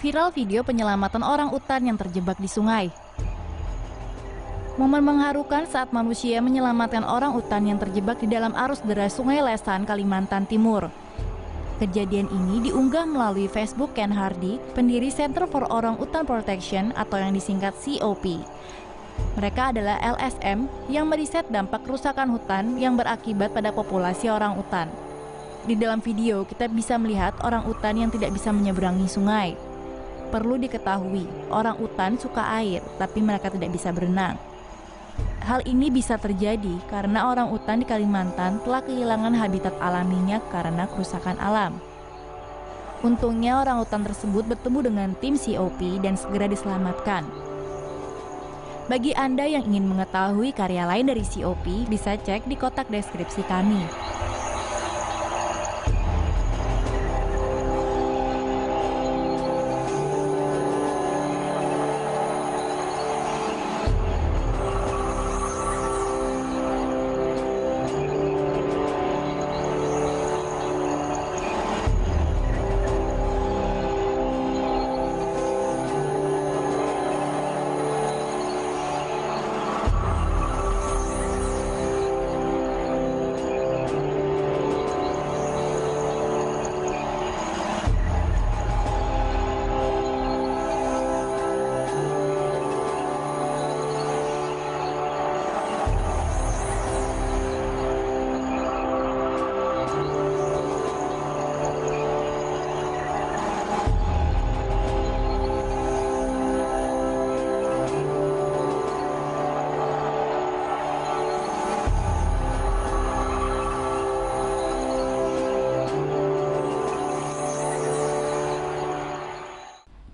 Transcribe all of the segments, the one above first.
Viral video penyelamatan orang utan yang terjebak di sungai. Momen mengharukan saat manusia menyelamatkan orang utan yang terjebak di dalam arus deras Sungai Lesan, Kalimantan Timur. Kejadian ini diunggah melalui Facebook Ken Hardy, pendiri Center for Orang Utan Protection atau yang disingkat COP. Mereka adalah LSM yang meriset dampak kerusakan hutan yang berakibat pada populasi orang utan. Di dalam video, kita bisa melihat orang utan yang tidak bisa menyeberangi sungai. Perlu diketahui, orang utan suka air, tapi mereka tidak bisa berenang. Hal ini bisa terjadi karena orang utan di Kalimantan telah kehilangan habitat alaminya karena kerusakan alam. Untungnya orang utan tersebut bertemu dengan tim COP dan segera diselamatkan. Bagi Anda yang ingin mengetahui karya lain dari COP, bisa cek di kotak deskripsi kami.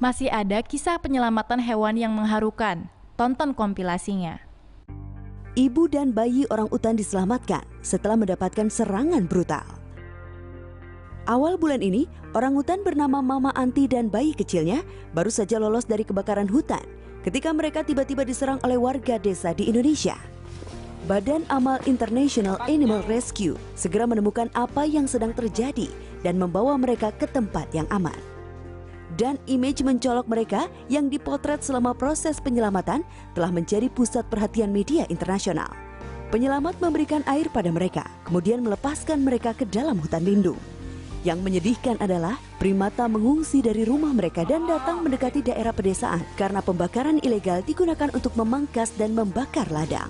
Masih ada kisah penyelamatan hewan yang mengharukan. Tonton kompilasinya. Ibu dan bayi orang utan diselamatkan setelah mendapatkan serangan brutal. Awal bulan ini, orang utan bernama Mama Anti dan bayi kecilnya baru saja lolos dari kebakaran hutan ketika mereka tiba-tiba diserang oleh warga desa di Indonesia. Badan Amal International Animal Rescue segera menemukan apa yang sedang terjadi dan membawa mereka ke tempat yang aman. Dan image mencolok mereka yang dipotret selama proses penyelamatan telah menjadi pusat perhatian media internasional. Penyelamat memberikan air pada mereka, kemudian melepaskan mereka ke dalam hutan lindung. Yang menyedihkan adalah primata mengungsi dari rumah mereka dan datang mendekati daerah pedesaan karena pembakaran ilegal digunakan untuk memangkas dan membakar ladang.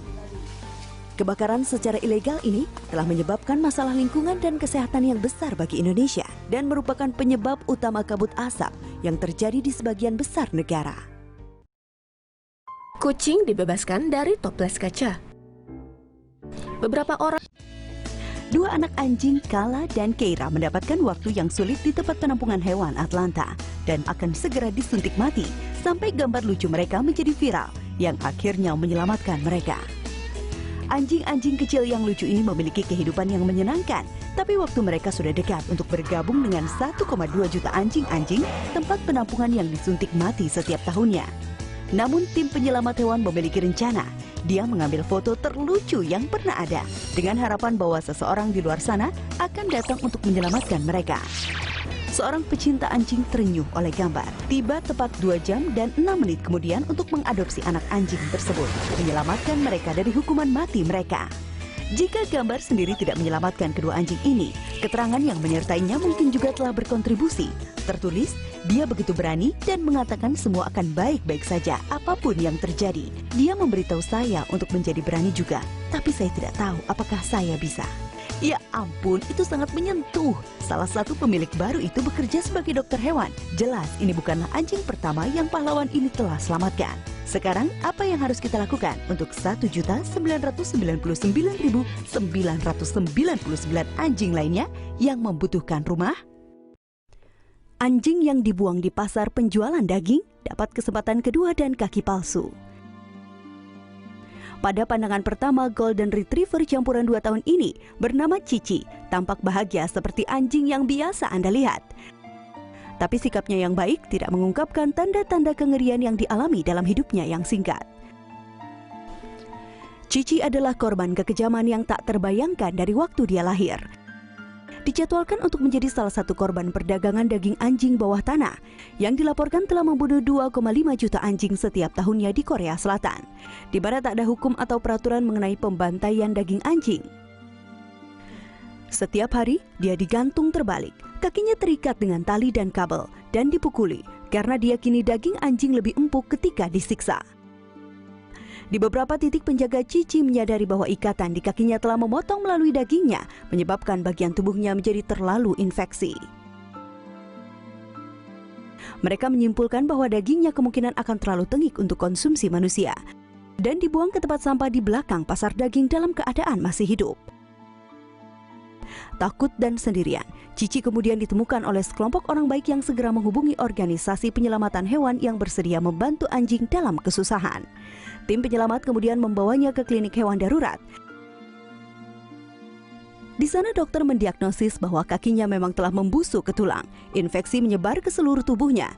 Kebakaran secara ilegal ini telah menyebabkan masalah lingkungan dan kesehatan yang besar bagi Indonesia dan merupakan penyebab utama kabut asap yang terjadi di sebagian besar negara. Kucing dibebaskan dari toples kaca. Beberapa orang. Dua anak anjing, Kala dan Keira, mendapatkan waktu yang sulit di tempat penampungan hewan Atlanta dan akan segera disuntik mati sampai gambar lucu mereka menjadi viral yang akhirnya menyelamatkan mereka. Anjing-anjing kecil yang lucu ini memiliki kehidupan yang menyenangkan, tapi waktu mereka sudah dekat untuk bergabung dengan 1,2 juta anjing-anjing tempat penampungan yang disuntik mati setiap tahunnya. Namun tim penyelamat hewan memiliki rencana. Dia mengambil foto terlucu yang pernah ada dengan harapan bahwa seseorang di luar sana akan datang untuk menyelamatkan mereka. Seorang pecinta anjing terenyuh oleh gambar. Tiba tepat 2 jam dan 6 menit kemudian untuk mengadopsi anak anjing tersebut, menyelamatkan mereka dari hukuman mati mereka. Jika gambar sendiri tidak menyelamatkan kedua anjing ini, keterangan yang menyertainya mungkin juga telah berkontribusi. Tertulis, dia begitu berani dan mengatakan semua akan baik-baik saja apapun yang terjadi. Dia memberitahu saya untuk menjadi berani juga, tapi saya tidak tahu apakah saya bisa. Ya ampun, itu sangat menyentuh. Salah satu pemilik baru itu bekerja sebagai dokter hewan. Jelas ini bukanlah anjing pertama yang pahlawan ini telah selamatkan. Sekarang apa yang harus kita lakukan untuk 1.999.999 anjing lainnya yang membutuhkan rumah? Anjing yang dibuang di pasar penjualan daging dapat kesempatan kedua dan kaki palsu. Pada pandangan pertama, Golden Retriever campuran 2 tahun ini bernama Cici tampak bahagia seperti anjing yang biasa Anda lihat. Tapi sikapnya yang baik tidak mengungkapkan tanda-tanda kengerian yang dialami dalam hidupnya yang singkat. Cici adalah korban kekejaman yang tak terbayangkan dari waktu dia lahir. dijadwalkan untuk menjadi salah satu korban perdagangan daging anjing bawah tanah yang dilaporkan telah membunuh 2,5 juta anjing setiap tahunnya di Korea Selatan, di mana tak ada hukum atau peraturan mengenai pembantaian daging anjing. Setiap hari, dia digantung terbalik, kakinya terikat dengan tali dan kabel, dan dipukuli karena diyakini daging anjing lebih empuk ketika disiksa. Di beberapa titik penjaga Cici menyadari bahwa ikatan di kakinya telah memotong melalui dagingnya, menyebabkan bagian tubuhnya menjadi terlalu infeksi. Mereka menyimpulkan bahwa dagingnya kemungkinan akan terlalu tengik untuk konsumsi manusia, dan dibuang ke tempat sampah di belakang pasar daging dalam keadaan masih hidup. Takut dan sendirian, Cici kemudian ditemukan oleh sekelompok orang baik yang segera menghubungi organisasi penyelamatan hewan yang bersedia membantu anjing dalam kesusahan. Tim penyelamat kemudian membawanya ke klinik hewan darurat. Di sana dokter mendiagnosis bahwa kakinya memang telah membusuk ke tulang, infeksi menyebar ke seluruh tubuhnya.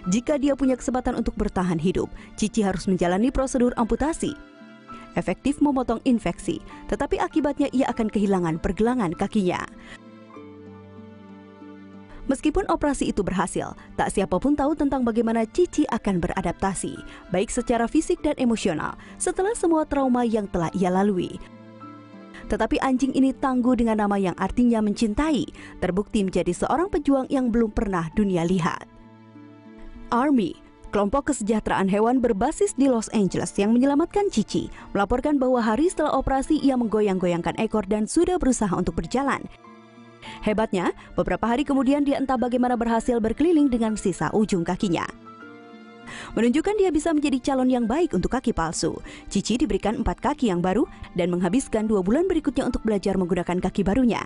Jika dia punya kesempatan untuk bertahan hidup, Cici harus menjalani prosedur amputasi. Efektif memotong infeksi, tetapi akibatnya ia akan kehilangan pergelangan kakinya. Meskipun operasi itu berhasil, tak siapapun tahu tentang bagaimana Cici akan beradaptasi, baik secara fisik dan emosional, setelah semua trauma yang telah ia lalui. Tetapi anjing ini tangguh dengan nama yang artinya mencintai, terbukti menjadi seorang pejuang yang belum pernah dunia lihat. Army, kelompok kesejahteraan hewan berbasis di Los Angeles yang menyelamatkan Cici, melaporkan bahwa hari setelah operasi ia menggoyang-goyangkan ekor dan sudah berusaha untuk berjalan. Hebatnya, beberapa hari kemudian dia entah bagaimana berhasil berkeliling dengan sisa ujung kakinya. Menunjukkan dia bisa menjadi calon yang baik untuk kaki palsu, Cici diberikan 4 kaki yang baru dan menghabiskan 2 bulan berikutnya untuk belajar menggunakan kaki barunya.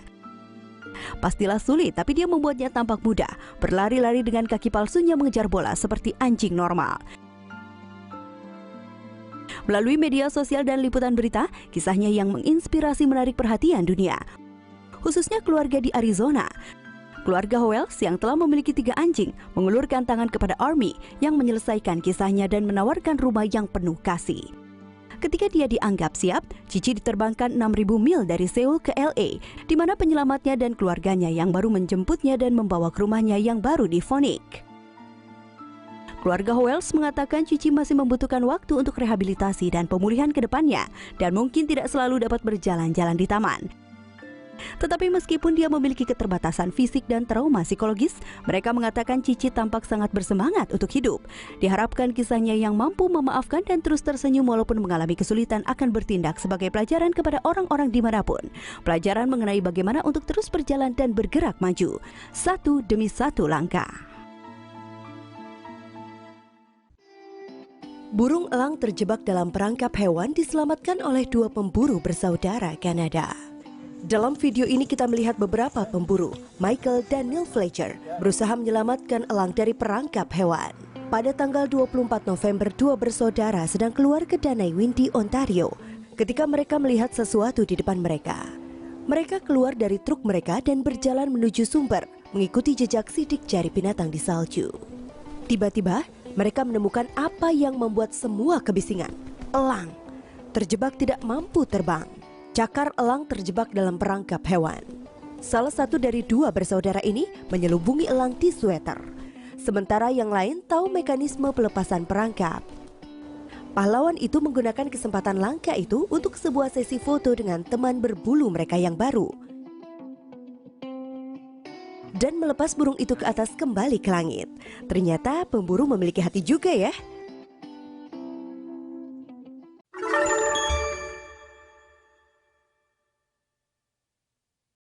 Pastilah sulit, tapi dia membuatnya tampak mudah, berlari-lari dengan kaki palsunya mengejar bola seperti anjing normal. Melalui media sosial dan liputan berita, kisahnya yang menginspirasi menarik perhatian dunia, khususnya keluarga di Arizona. Keluarga Howells yang telah memiliki 3 anjing mengulurkan tangan kepada Army yang menyelesaikan kisahnya dan menawarkan rumah yang penuh kasih. Ketika dia dianggap siap, Cici diterbangkan 6.000 mil dari Seoul ke LA, di mana penyelamatnya dan keluarganya yang baru menjemputnya dan membawa ke rumahnya yang baru di Phoenix. Keluarga Howells mengatakan Cici masih membutuhkan waktu untuk rehabilitasi dan pemulihan ke depannya, dan mungkin tidak selalu dapat berjalan-jalan di taman. Tetapi meskipun dia memiliki keterbatasan fisik dan trauma psikologis, mereka mengatakan Cici tampak sangat bersemangat untuk hidup. Diharapkan kisahnya yang mampu memaafkan dan terus tersenyum walaupun mengalami kesulitan akan bertindak sebagai pelajaran kepada orang-orang dimanapun. Pelajaran mengenai bagaimana untuk terus berjalan dan bergerak maju, satu demi satu langkah. Burung elang terjebak dalam perangkap hewan diselamatkan oleh 2 pemburu bersaudara Kanada. Dalam video ini kita melihat beberapa pemburu, Michael dan Neil Fletcher, berusaha menyelamatkan elang dari perangkap hewan. Pada tanggal 24 November, 2 bersaudara sedang keluar ke Danai Windy, Ontario, ketika mereka melihat sesuatu di depan mereka. Mereka keluar dari truk mereka dan berjalan menuju sumber, mengikuti jejak sidik jari binatang di salju. Tiba-tiba, mereka menemukan apa yang membuat semua kebisingan. Elang terjebak tidak mampu terbang. Cakar elang terjebak dalam perangkap hewan. Salah satu dari 2 bersaudara ini menyelubungi elang di sweater, sementara yang lain tahu mekanisme pelepasan perangkap. Pahlawan itu menggunakan kesempatan langka itu untuk sebuah sesi foto dengan teman berbulu mereka yang baru, dan melepas burung itu ke atas kembali ke langit. Ternyata pemburu memiliki hati juga ya.